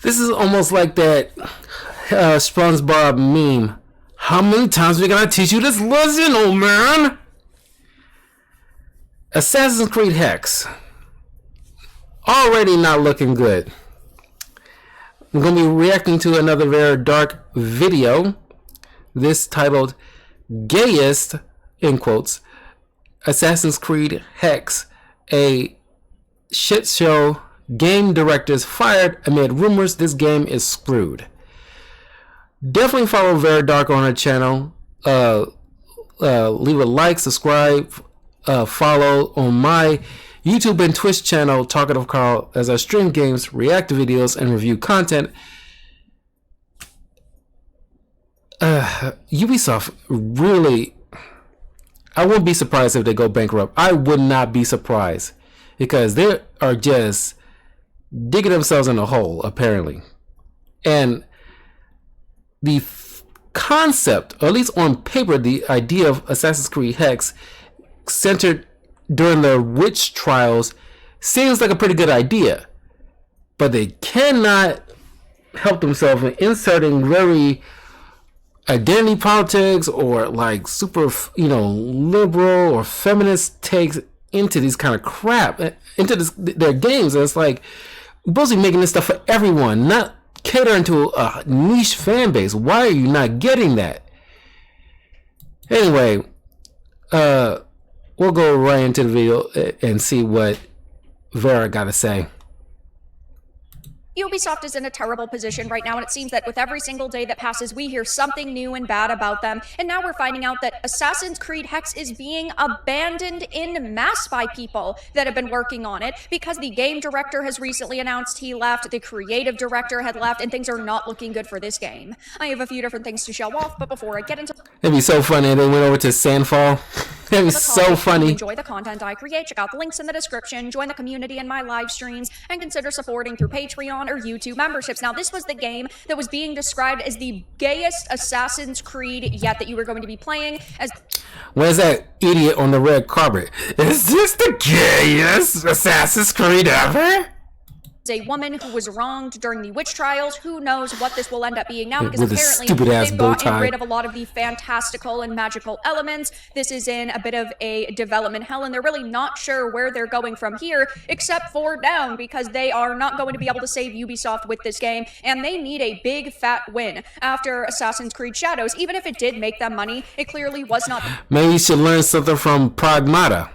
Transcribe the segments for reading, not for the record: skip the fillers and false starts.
This is almost like that SpongeBob meme. How many times we gotta teach you this lesson, old man? Assassin's Creed Hexe. Already not looking good. I'm going to be reacting to another very dark video. This titled Gayest, in quotes, Assassin's Creed Hexe, a shit show. Game directors fired amid rumors this game is screwed. Definitely follow Vara Dark on her channel. Leave a like, subscribe, follow on my YouTube and Twitch channel, Talkative Carl, as I stream games, react to videos, and review content. Ubisoft really, I wouldn't be surprised if they go bankrupt. I would not be surprised because they are just digging themselves in a hole, apparently. And the concept, or at least on paper, the idea of Assassin's Creed Hexe centered during the witch trials seems like a pretty good idea, but they cannot help themselves in inserting very identity politics or like super, liberal or feminist takes into these kind of crap, into their games. And it's like, we're supposed to be making this stuff for everyone, not catering to a niche fan base. Why are you not getting that? Anyway, we'll go right into the video and see what Vara got to say. Ubisoft is in a terrible position right now, and it seems that with every single day that passes, we hear something new and bad about them. And now we're finding out that Assassin's Creed Hexe is being abandoned in mass by people that have been working on it because the game director has recently announced he left, the creative director had left, and things are not looking good for this game. I have a few different things to show off, but before I get into it'd be so funny. They went over to Sandfall. It'd be so funny. Enjoy the content I create. Check out the links in the description. Join the community in my live streams, and consider supporting through Patreon or YouTube memberships. Now, this was the game that was being described as the gayest Assassin's Creed yet that you were going to be playing as. Where's that idiot on the red carpet? Is this the gayest Assassin's Creed ever? A woman who was wronged during the witch trials. Who knows what this will end up being now, because with apparently they've gotten rid of a lot of the fantastical and magical elements. This is in a bit of a development hell, and they're really not sure where they're going from here, except for down, because they are not going to be able to save Ubisoft with this game, and they need a big fat win after Assassin's Creed Shadows. Even if it did make them money, it clearly was not. Maybe you should learn something from Pragmata.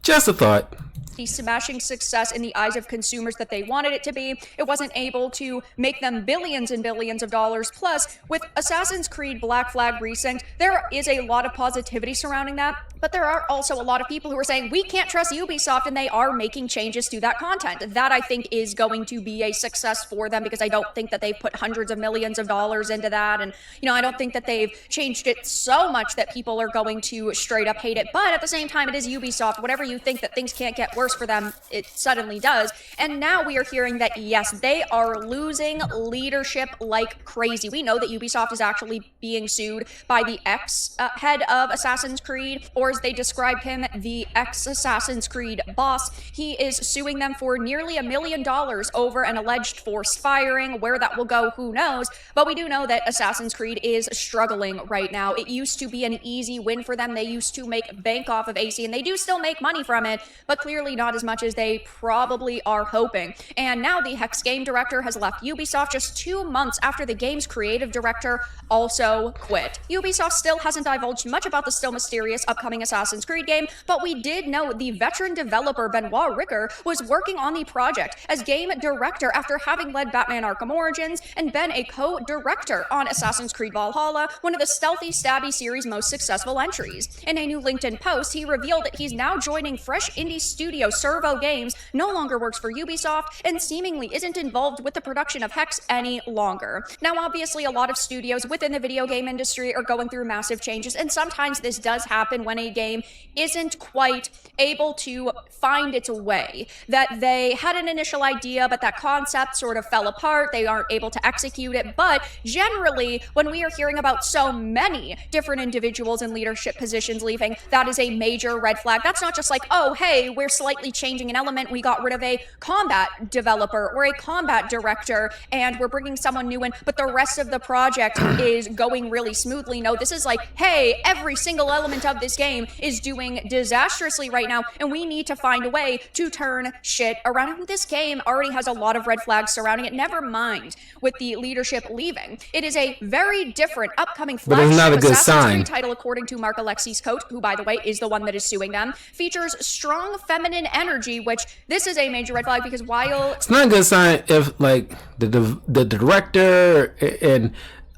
Just a thought. The smashing success in the eyes of consumers that they wanted it to be. It wasn't able to make them billions and billions of dollars. Plus, with Assassin's Creed Black Flag Recent, there is a lot of positivity surrounding that, but there are also a lot of people who are saying, we can't trust Ubisoft, and they are making changes to that content. That, I think, is going to be a success for them, because I don't think that they've put hundreds of millions of dollars into that, and, I don't think that they've changed it so much that people are going to straight up hate it, but at the same time, it is Ubisoft. Whatever you think that things can't get worse for them, it suddenly does. And now we are hearing that, yes, they are losing leadership like crazy. We know that Ubisoft is actually being sued by the ex-head of Assassin's Creed, or as they described him, the ex-Assassin's Creed boss. He is suing them for nearly $1 million over an alleged forced firing. Where that will go, who knows? But we do know that Assassin's Creed is struggling right now. It used to be an easy win for them. They used to make bank off of AC, and they do still make money from it, but clearly not as much as they probably are hoping. And now the Hexe game director has left Ubisoft just 2 months after the game's creative director also quit. Ubisoft still hasn't divulged much about the still mysterious upcoming Assassin's Creed game, but we did know the veteran developer Benoit Ricker was working on the project as game director after having led Batman Arkham Origins and been a co-director on Assassin's Creed Valhalla, one of the stealthy stabby series' most successful entries. In a new LinkedIn post, he revealed that he's now joining fresh indie studio Servo Games, no longer works for Ubisoft, and seemingly isn't involved with the production of Hexe any longer. Now, obviously, a lot of studios within the video game industry are going through massive changes, and sometimes this does happen when a a game isn't quite able to find its way. That they had an initial idea, but that concept sort of fell apart. They aren't able to execute it. But generally, when we are hearing about so many different individuals in leadership positions leaving, that is a major red flag. That's not just like, oh, hey, we're slightly changing an element. We got rid of a combat developer or a combat director, and we're bringing someone new in, but the rest of the project is going really smoothly. No, this is like, hey, every single element of this game is doing disastrously right now, and we need to find a way to turn shit around. This game already has a lot of red flags surrounding it, never mind with the leadership leaving. It is a very different upcoming flagship not a good Assassin's sign. Creed title, according to Mark Alexi's coach, who, by the way, is the one that is suing them, features strong feminine energy, which this is a major red flag because while It's not a good sign if like the director and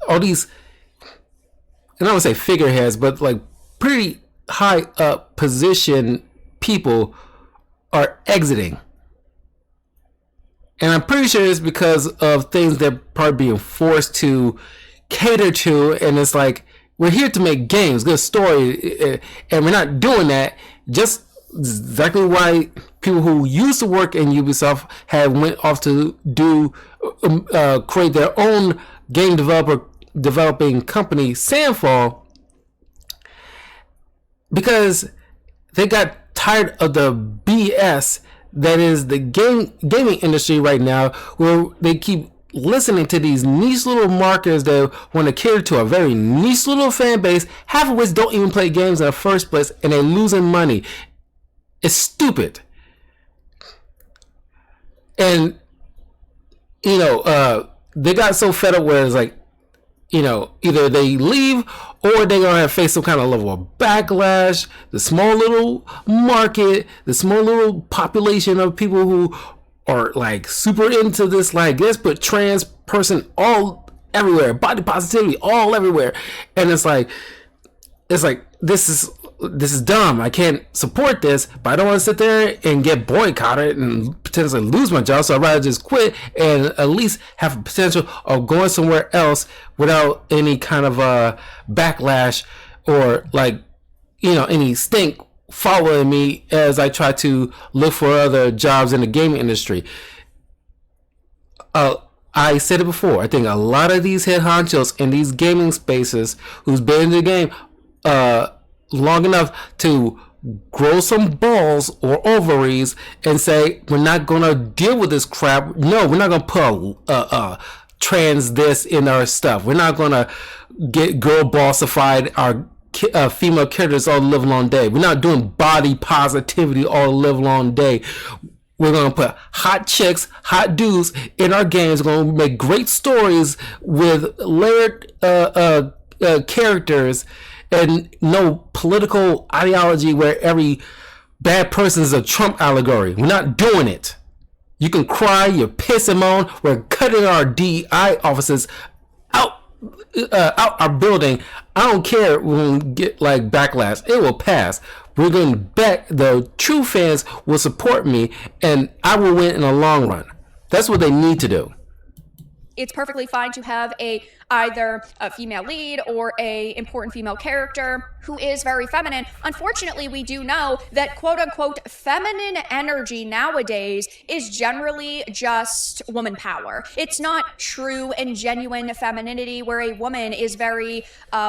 all these, and I would say figureheads, but like pretty high up position people are exiting. And I'm pretty sure it's because of things they're probably being forced to cater to. And it's like, we're here to make games, good story. And we're not doing that. Just exactly why people who used to work in Ubisoft have went off to do, create their own game developing company, Sandfall, because they got tired of the BS that is the gaming industry right now, where they keep listening to these niche little marketers that want to cater to a very niche little fan base, half of which don't even play games in the first place, and they're losing money. It's stupid. And they got so fed up where it's like, either they leave or they're going to face some kind of level of backlash. The small little market, the small little population of people who are like super into this, like, let's put trans person all everywhere, body positivity all everywhere. And it's like, this is dumb. I can't support this, but I don't want to sit there and get boycotted and potentially lose my job. So I'd rather just quit and at least have a potential of going somewhere else without any kind of backlash or any stink following me as I try to look for other jobs in the gaming industry. I said it before. I think a lot of these head honchos in these gaming spaces who's been in the game long enough to grow some balls or ovaries and say, we're not going to deal with this crap. No, we're not going to put trans this in our stuff. We're not going to get girl bossified our female characters all the live long day. We're not doing body positivity all the live long day. We're going to put hot chicks, hot dudes in our games. We're going to make great stories with layered characters and no political ideology where every bad person is a Trump allegory. We're not doing it. You can cry, you piss and moan. We're cutting our DEI offices out our building. I don't care when we get like backlash. It will pass. We're going back. The true fans will support me, and I will win in the long run. That's what they need to do. It's perfectly fine to have either a female lead or a important female character who is very feminine. Unfortunately, we do know that quote-unquote feminine energy nowadays is generally just woman power. It's not true and genuine femininity where a woman is very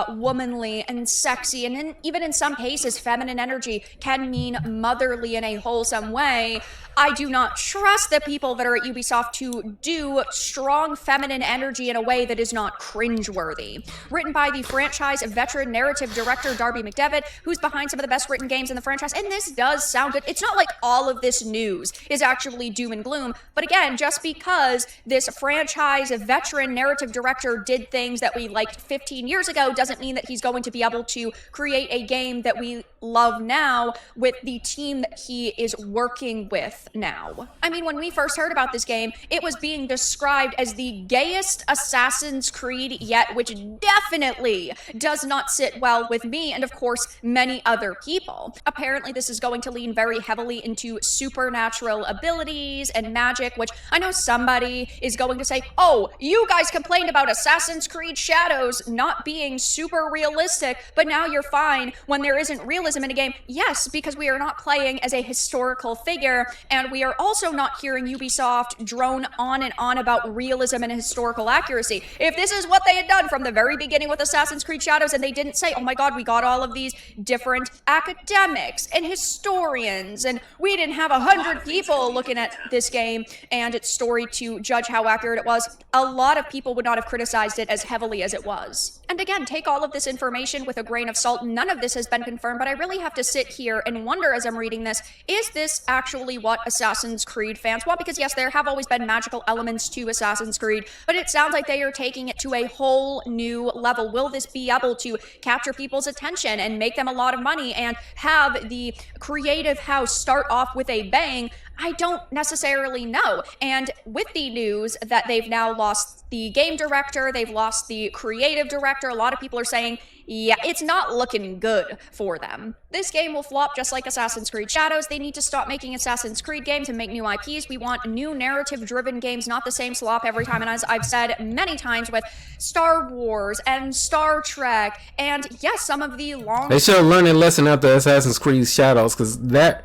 womanly and sexy, and even in some cases, feminine energy can mean motherly in a wholesome way. I do not trust the people that are at Ubisoft to do strong feminine energy in a way that is not cringeworthy. Written by the franchise veteran narrative director Darby McDevitt, who's behind some of the best written games in the franchise, and this does sound good. It's not like all of this news is actually doom and gloom, but again, just because this franchise veteran narrative director did things that we liked 15 years ago doesn't mean that he's going to be able to create a game that we love now with the team that he is working with now. I mean, when we first heard about this game, it was being described as the gayest Assassin's Creed yet, which definitely does not sit well with me and, of course, many other people. Apparently, this is going to lean very heavily into supernatural abilities and magic, which I know somebody is going to say, oh, you guys complained about Assassin's Creed Shadows not being super realistic, but now you're fine when there isn't realism in a game. Yes, because we are not playing as a historical figure, and we are also not hearing Ubisoft drone on and on about realism and historical accuracy. If this is what they had done from the very beginning with Assassin's Creed Shadows, and they didn't say, oh my god, we got all of these different academics and historians, and we didn't have 100 people looking at this game and its story to judge how accurate it was, a lot of people would not have criticized it as heavily as it was. And again, take all of this information with a grain of salt. None of this has been confirmed, but I really have to sit here and wonder as I'm reading this, is this actually what Assassin's Creed fans want? Because yes, there have always been magical elements to Assassin's Creed, but it sounds like they are taking it to a whole new level. Will this be able to capture people's attention and make them a lot of money and have the creative house start off with a bang? I don't necessarily know. And with the news that they've now lost the game director, they've lost the creative director, a lot of people are saying, yeah, it's not looking good for them. This game will flop just like Assassin's Creed Shadows. They need to stop making Assassin's Creed games and make new IPs. We want new narrative-driven games, not the same slop every time. And as I've said many times with Star Wars and Star Trek, and yes, some of the long... They should have learned a lesson after Assassin's Creed Shadows, because that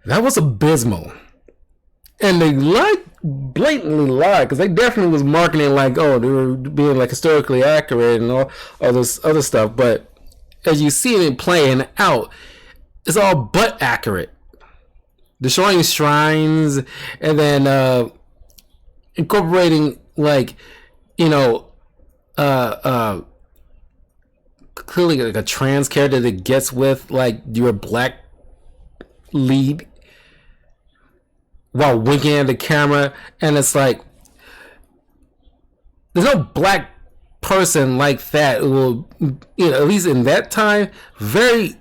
was abysmal. And they blatantly lied, because they definitely was marketing like, oh, they were being like historically accurate and all this other stuff. But as you see it playing out, it's all but accurate. Destroying shrines and then incorporating like, clearly like a trans character that gets with like your black lead while winking at the camera, and it's like there's no black person like that who will, at least in that time, very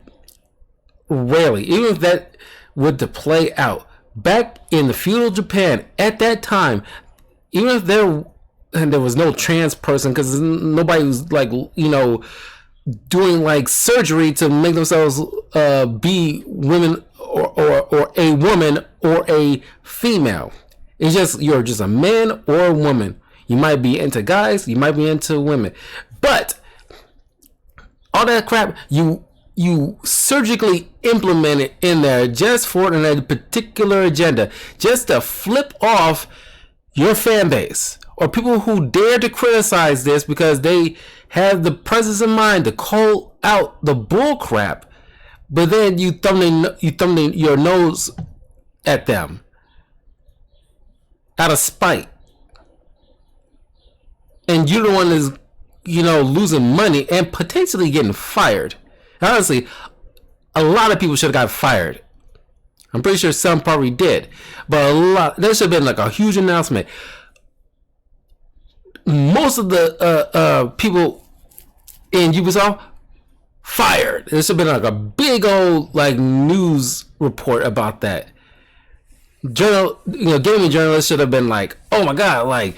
rarely, even if that were to play out back in the feudal Japan at that time, even if there was no trans person, because nobody was like doing like surgery to make themselves be women or a woman or a female. It's just, you're just a man or a woman. You might be into guys, you might be into women, but all that crap you surgically implement it in there just for a particular agenda, just to flip off your fan base or people who dare to criticize this because they have the presence of mind to call out the bull crap, but then you thumbing your nose at them out of spite, and you're the one that's losing money and potentially getting fired. Honestly, a lot of people should have got fired. I'm pretty sure some probably did, but there should have been like a huge announcement. Most of the people in Ubisoft fired. There should have been like a big old like news report about that. Gaming journalists should have been like, oh my god, like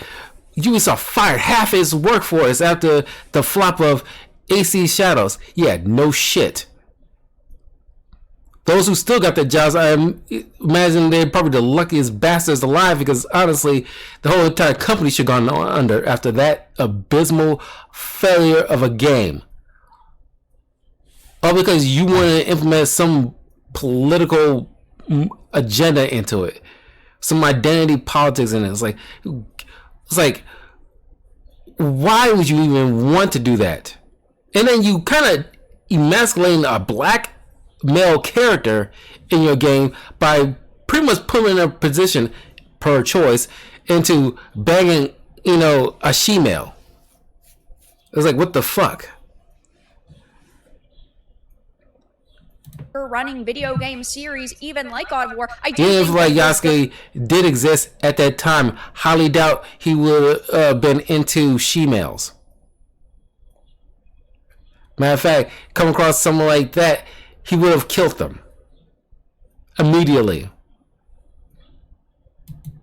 Ubisoft fired half its workforce after the flop of AC Shadows. Yeah, no shit. Those who still got their jobs, I imagine they're probably the luckiest bastards alive, because honestly, the whole entire company should have gone under after that abysmal failure of a game. All because you want to implement some political agenda into it, some identity politics in it. It's like, why would you even want to do that? And then you kind of emasculating a black male character in your game by pretty much putting in a position per choice into banging, a she-male. It's like, what the fuck? Running video game series, even like God of War. Even if like Yasuke did exist at that time, highly doubt he would have been into she-males. Matter of fact, come across someone like that, he would have killed them immediately.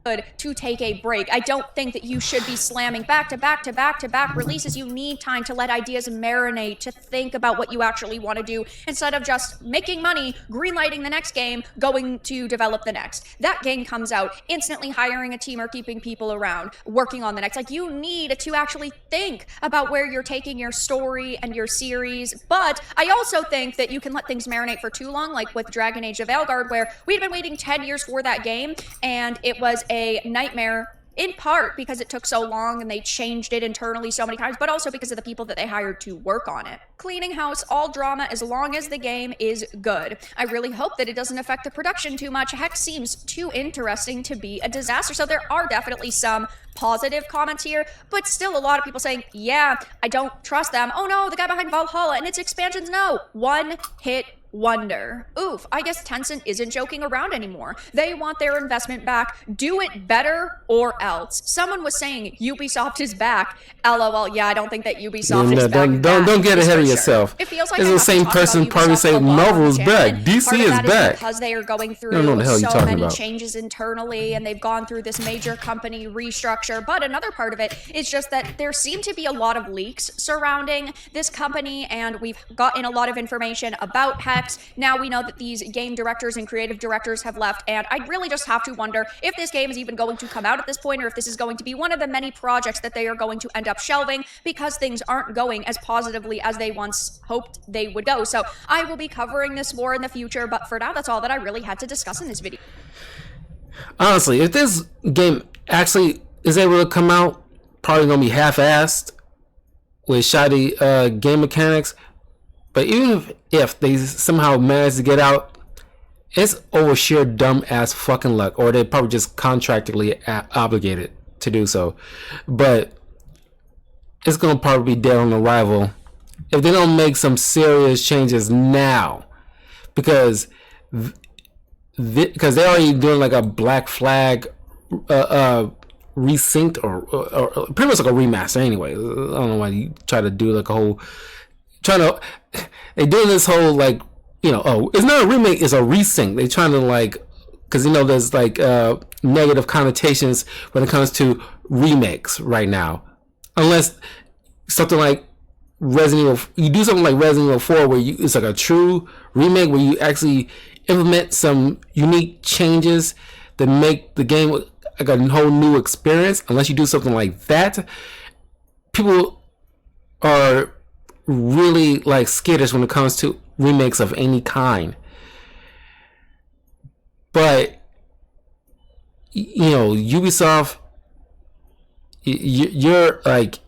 to take a break. I don't think that you should be slamming back to back to back to back releases. You need time to let ideas marinate, to think about what you actually want to do, instead of just making money, greenlighting the next game, going to develop the next. That game comes out, instantly hiring a team or keeping people around, working on the next. Like, you need to actually think about where you're taking your story and your series. But I also think that you can let things marinate for too long, like with Dragon Age of Valgard, where we'd been waiting 10 years for that game, and it was a nightmare, in part because it took so long and they changed it internally so many times, but also because of the people that they hired to work on it. Cleaning house all drama as long as the game is good. I really hope that it doesn't affect the production too much. Hexe seems too interesting to be a disaster. So there are definitely some positive comments here, but still a lot of people saying, yeah, I don't trust them. Oh no, the guy behind Valhalla and its expansions, no. One hit wonder. Oof, I guess Tencent isn't joking around anymore. They want their investment back. Do it better or else. Someone was saying Ubisoft is back. LOL, yeah, I don't think that Ubisoft is back. Don't get ahead of yourself. It feels like it's the same person probably saying Marvel's back. DC is back. Because they are going through so many changes internally, and they've gone through this major company restructure. But another part of it is just that there seem to be a lot of leaks surrounding this company, and we've gotten a lot of information about Hexe. Now we know that these game directors and creative directors have left, and I really just have to wonder if this game is even going to come out at this point, or if this is going to be one of the many projects that they are going to end up shelving because things aren't going as positively as they once hoped they would go. So I will be covering this more in the future, but for now, that's all that I really had to discuss in this video. Honestly, if this game actually is able to come out, probably gonna be half-assed with shoddy game mechanics. But even if they somehow manage to get out, it's over sheer dumb ass fucking luck, or they're probably just contractually obligated to do so. But it's gonna probably be dead on arrival if they don't make some serious changes now, because they're already doing like a Black Flag resynced or pretty much like a remaster anyway. I don't know why you try to do like a whole they're doing this whole like, it's not a remake, it's a resync. They're trying to like, because there's like negative connotations when it comes to remakes right now, unless something like Resident Evil, you do something like Resident Evil 4 where it's like a true remake where you actually implement some unique changes that make the game like a whole new experience. Unless you do something like that, people are really like skittish when it comes to remakes of any kind. But Ubisoft, you're like,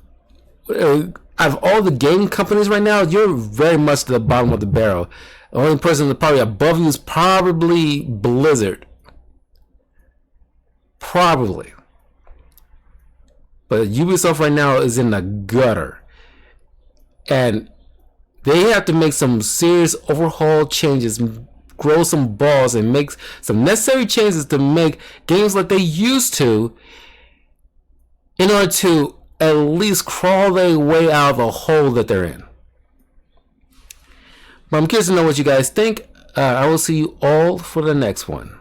out of all the game companies right now, you're very much to the bottom of the barrel. The only person that's probably above you is probably Blizzard. Probably. But Ubisoft right now is in the gutter. And they have to make some serious overhaul changes, grow some balls, and make some necessary changes to make games like they used to, in order to at least crawl their way out of the hole that they're in. But I'm curious to know what you guys think. I will see you all for the next one.